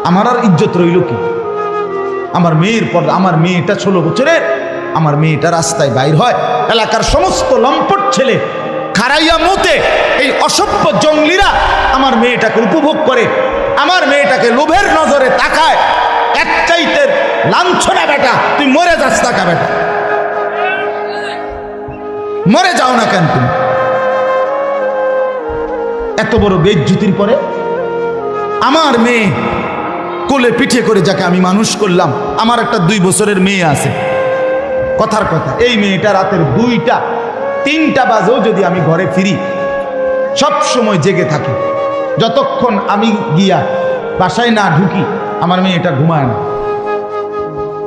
আমার আর ইজ্জত রইল কি? আমার মেয়ের পর আমার মেয়েটা 16 বছরের, আমার মেয়েটা রাস্তায় বাইর হয়, এলাকার সমস্ত লম্পট ছেলে খারাইয়া মুতে এই অসভ্য জঙ্গলিরা আমার মেয়েটাকে উপভোগ করে, আমার মেয়েটাকে লোভের নজরে তাকায়। এক চাইতে লাঞ্ছনা বেটা, তুই মরে যাস টাকা বেটা, মরে যাও না কেন তুমি? এত বড় বেইজ্জতির পরে আমার মেয়ে কোলে পিঠে করে যাকে আমি মানুষ করলাম, আমার একটা 2 বছরের মেয়ে আছে, কথার কথা এই মেয়েটা রাতের 2টা 3টা বাজেও যদি আমি ঘরে ফিরি সব সময় জেগে থাকে। যতক্ষণ আমি গিয়া বাসায় না ঢুকি আমার মেয়েটা ঘুমায় না।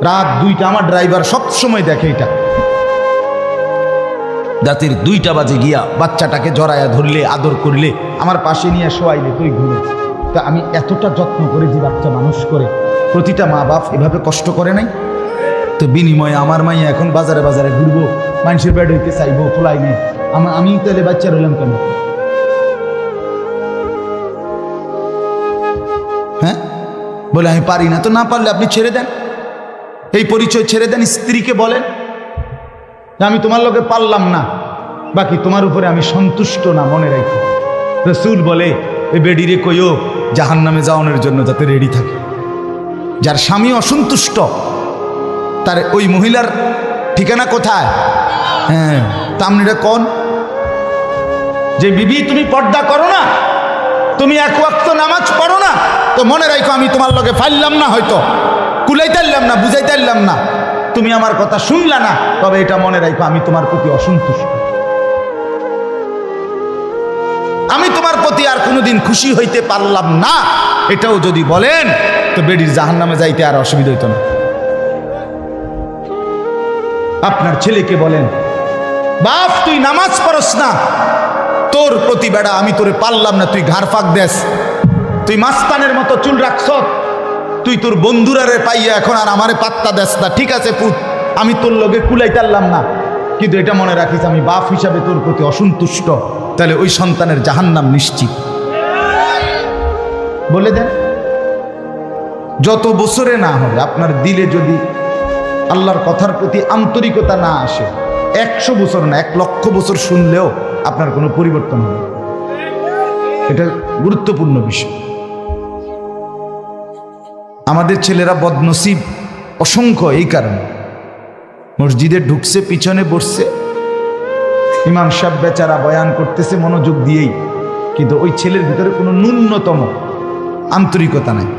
রাত 2টা আমার ড্রাইভার সব সময় দেখে এটা। রাতের 2টা বাজে গিয়া বাচ্চাটাকে জড়ায়া ধরলে, আদর করলে, আমার পাশে নিয়ে শোয়াইলে তুই ঘুমে। তা আমি এতটা যত্ন করে যে বাচ্চা মানুষ করে, প্রতিটা মা বাপ এভাবে কষ্ট করে নাই? তো বিনিময়ে আমার মাইয়া এখন বাজারে বাজারে ঘুরবো, মানুষের বেড হইতে চাইবো, খোলাই নেই, আমি তাহলে বাচ্চা রইলাম কেন? হ্যাঁ, বলে আমি পারি না। তো না পারলে আপনি ছেড়ে দেন, এই পরিচয় ছেড়ে দেন, স্ত্রীকে বলেন আমি তোমার লোকে পারলাম না, বাকি তোমার উপরে আমি সন্তুষ্ট না, মনে রাখো। রাসূল বলে এই বেডিরে কইও জাহান্নামে যাওয়ানোর জন্য যাতে রেডি থাকে। যার স্বামী অসন্তুষ্ট তার ওই মহিলার ঠিকানা কোথায়? হ্যাঁ, তামনিটা কোন? যে বিবি তুমি পর্দা করো না, তুমি 1 ওয়াক্ত নামাজ পড়ো না, তো মনে রাখো আমি তোমার লগে ফাইলাম না, হয়তো কুলাইতাইলাম না, বুঝাইতাইলাম না, তুমি আমার কথা শুনলা না, তবে এটা মনে রাখো আমি তোমার প্রতি অসন্তুষ্ট, আমি তোমার প্রতি আর কোনোদিন খুশি হইতে পারলাম না। এটাও যদি বলেন তো বেডির জাহান্নামে যাইতে আর অসুবিধা হইতো না। আপনার ছেলেকে বলেন বাপ তুই নামাজ পড়স না, তোর প্রতি বেড়া আমি তোরে পারলাম না, তুই ঘাড় ফাঁক দেস, তুই মাস্তানের মতো চুল রাখছ, তুই তোর বন্ধুরারে পাইয়া এখন আর আমারে পাত্তা দেস না। ঠিক আছে পুত, আমি তোর লগে কুলাইতারলাম না, কিন্তু এটা মনে রাখিস আমি বাপ হিসাবে তোর প্রতি অসন্তুষ্ট, তাহলে ওই সন্তানের জাহান্নাম নিশ্চিত। বলে দেন, যত বছরে না হবে আপনার দিলে যদি আল্লাহর কথার প্রতি আন্তরিকতা না আসে, 100 বছর না 1 লক্ষ বছর শুনলেও আপনার কোনো পরিবর্তন হবে। এটা গুরুত্বপূর্ণ বিষয়। আমাদের ছেলেরা বদনসিব অসংখ্য এই কারণে, মসজিদে ঢুকছে, পিছনে বসছে, ইমাম সাহেব বেচারা বয়ান করতেছে মনোযোগ দিয়েই, কিন্তু ওই ছেলের ভিতরে কোনো ন্যূনতম আন্তরিকতা নাই।